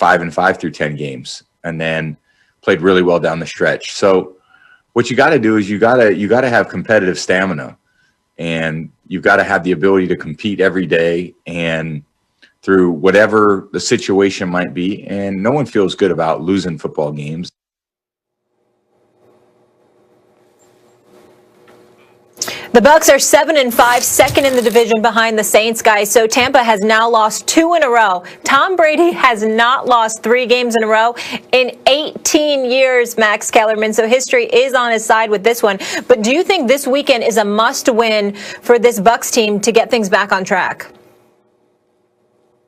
5-5 through 10 games, and then played really well down the stretch. So what you got to do is you got to have competitive stamina, and you've got to have the ability to compete every day and through whatever the situation might be. And no one feels good about losing football games. The Bucs are 7-5, second in the division behind the Saints, guys. So Tampa has now lost 2 in a row. Tom Brady has not lost 3 games in a row in 18 years, Max Kellerman. So history is on his side with this one. But do you think this weekend is a must-win for this Bucs team to get things back on track?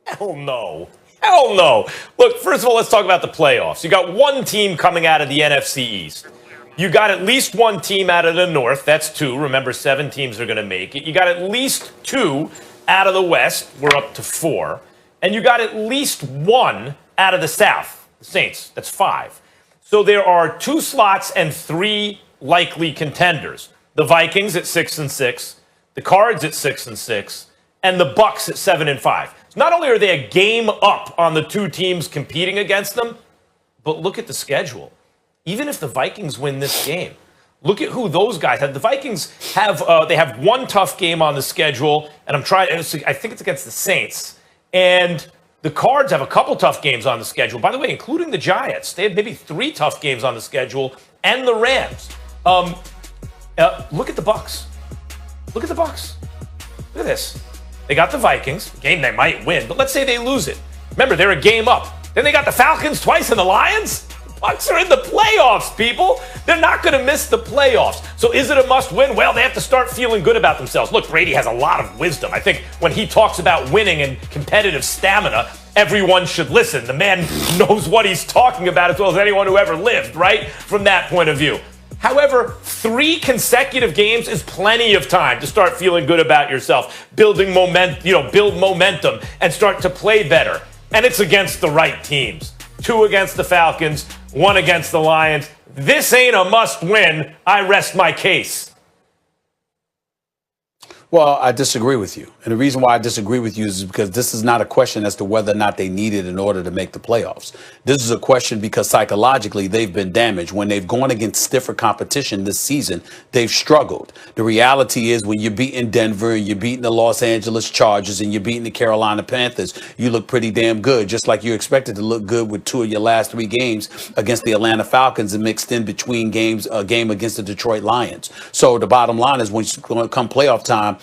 Hell no. Hell no. Look, first of all, let's talk about the playoffs. You got one team coming out of the NFC East. You got at least one team out of the North. That's 2. Remember, 7 teams are going to make it. You got at least 2 out of the West. We're up to 4. And you got at least 1 out of the South, the Saints. That's 5. So there are 2 slots and 3 likely contenders. The Vikings at 6-6, the Cards at 6-6, and the Bucs at 7-5. So not only are they a game up on the 2 teams competing against them, but look at the schedule. Even if the Vikings win this game, look at who those guys have. The Vikings have they have 1 tough game on the schedule, and I think it's against the Saints. And the Cards have a couple tough games on the schedule. By the way, including the Giants. They have maybe 3 tough games on the schedule, and the Rams. Look at the Bucs. Look at the Bucs. Look at this. They got the Vikings, a game they might win, but let's say they lose it. Remember, they're a game up. Then they got the Falcons twice and the Lions. Bucs are in the playoffs, people. They're not going to miss the playoffs. So is it a must-win? Well, they have to start feeling good about themselves. Look, Brady has a lot of wisdom. I think when he talks about winning and competitive stamina, everyone should listen. The man knows what he's talking about as well as anyone who ever lived, right? From that point of view. However, 3 consecutive games is plenty of time to start feeling good about yourself, build momentum, and start to play better. And it's against the right teams. 2 against the Falcons, 1 against the Lions. This ain't a must-win. I rest my case. Well, I disagree with you. And the reason why I disagree with you is because this is not a question as to whether or not they need it in order to make the playoffs. This is a question because psychologically they've been damaged. When they've gone against stiffer competition this season, they've struggled. The reality is when you're beating Denver, you're beating the Los Angeles Chargers, and you're beating the Carolina Panthers, you look pretty damn good, just like you expected to look good with 2 of your last 3 games against the Atlanta Falcons and mixed in between games, a game against the Detroit Lions. So the bottom line is when you come playoff time,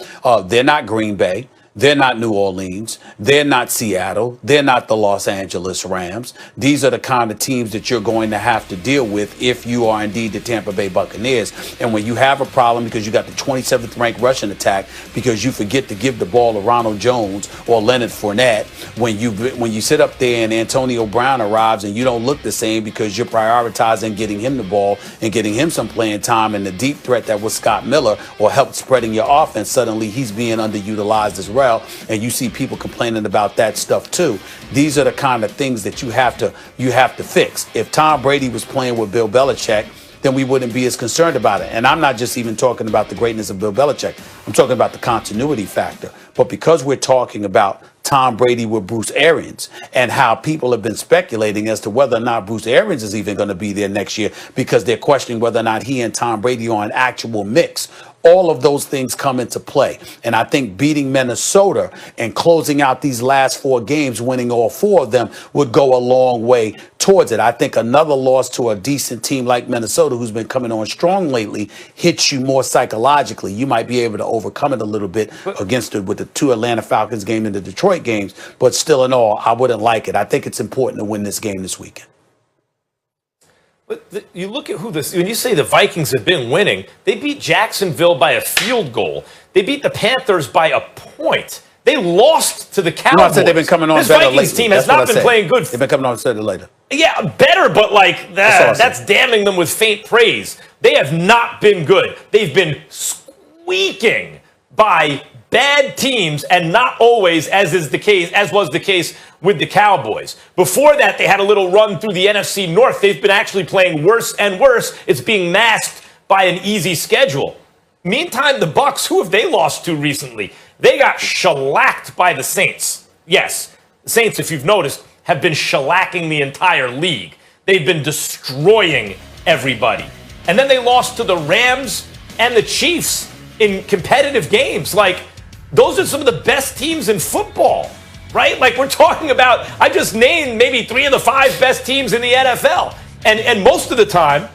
they're not Green Bay. They're not New Orleans. They're not Seattle. They're not the Los Angeles Rams. These are the kind of teams that you're going to have to deal with if you are indeed the Tampa Bay Buccaneers. And when you have a problem because you got the 27th ranked rushing attack because you forget to give the ball to Ronald Jones or Leonard Fournette, when you sit up there and Antonio Brown arrives and you don't look the same because you're prioritizing getting him the ball and getting him some playing time, and the deep threat that was Scott Miller or helped spreading your offense, suddenly he's being underutilized as well. And you see people complaining about that stuff too. These are the kind of things that you have to fix. If Tom Brady was playing with Bill Belichick, then we wouldn't be as concerned about it. And I'm not just even talking about the greatness of Bill Belichick. I'm talking about the continuity factor. But because we're talking about Tom Brady with Bruce Arians and how people have been speculating as to whether or not Bruce Arians is even going to be there next year because they're questioning whether or not he and Tom Brady are an actual mix. All of those things come into play. And I think beating Minnesota and closing out these last 4 games, winning all 4 of them, would go a long way towards it. I think another loss to a decent team like Minnesota, who's been coming on strong lately, hits you more psychologically. You might be able to overcome it a little bit with the 2 Atlanta Falcons game and the Detroit games. But still in all, I wouldn't like it. I think it's important to win this game this weekend. But you look at when you say the Vikings have been winning, they beat Jacksonville by a field goal. They beat the Panthers by a point. They lost to the Cowboys. No, I said they've been coming on this better Vikings lately. team has not been playing good. They've been coming on better later. Yeah, better, but that's damning them with faint praise. They have not been good. They've been squeaking by bad teams, and not always, as was the case with the Cowboys. Before that, they had a little run through the NFC North. They've been actually playing worse and worse. It's being masked by an easy schedule. Meantime, the Bucs, who have they lost to recently? They got shellacked by the Saints. Yes, the Saints, if you've noticed, have been shellacking the entire league. They've been destroying everybody. And then they lost to the Rams and the Chiefs in competitive games. Like, those are some of the best teams in football, right? Like, we're talking about, I just named maybe 3 of the 5 best teams in the NFL. And most of the time,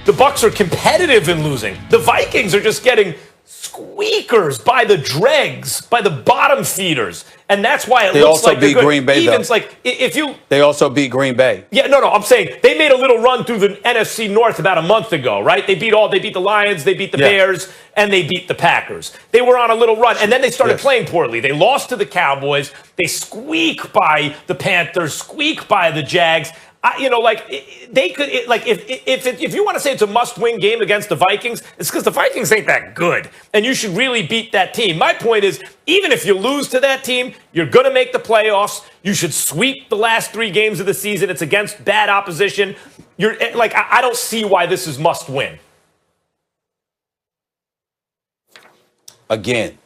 the Bucs are competitive in losing. The Vikings are just getting squeakers by the dregs, by the bottom feeders. And that's why it looks like they also beat Green Bay, Evens, like, if you... They also beat Green Bay. Yeah, no, I'm saying they made a little run through the NFC North about a month ago, right? They beat the Lions, they beat the Bears, and they beat the Packers. They were on a little run, and then they started playing poorly. They lost to the Cowboys. They squeak by the Panthers, squeak by the Jags. They could, if you want to say it's a must-win game against the Vikings, it's because the Vikings ain't that good, and you should really beat that team. My point is, even if you lose to that team, you're going to make the playoffs. You should sweep the last 3 games of the season. It's against bad opposition. I don't see why this is must-win. Again,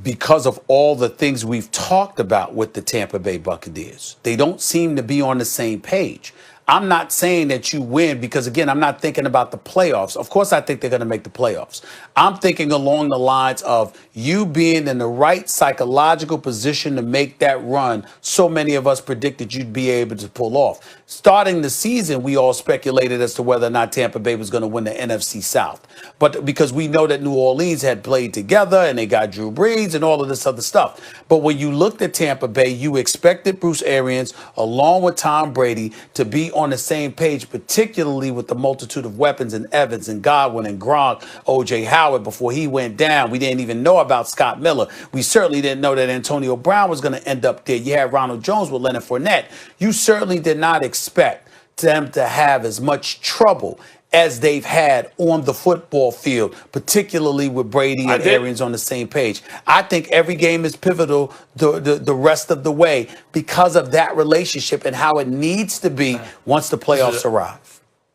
because of all the things we've talked about with the Tampa Bay Buccaneers, they don't seem to be on the same page. I'm not saying that you win because, again, I'm not thinking about the playoffs. Of course, I think they're going to make the playoffs. I'm thinking along the lines of you being in the right psychological position to make that run so many of us predicted you'd be able to pull off. Starting the season, we all speculated as to whether or not Tampa Bay was going to win the NFC South. But because we know that New Orleans had played together and they got Drew Brees and all of this other stuff. But when you looked at Tampa Bay, you expected Bruce Arians, along with Tom Brady, to be on the same page, particularly with the multitude of weapons in Evans and Godwin and Gronk, O.J. Howard before he went down. We didn't even know about Scott Miller. We certainly didn't know that Antonio Brown was going to end up there. You had Ronald Jones with Leonard Fournette. You certainly did not expect them to have as much trouble as they've had on the football field, particularly with Brady and Arians on the same page. I think every game is pivotal the rest of the way because of that relationship and how it needs to be once the playoffs arrive.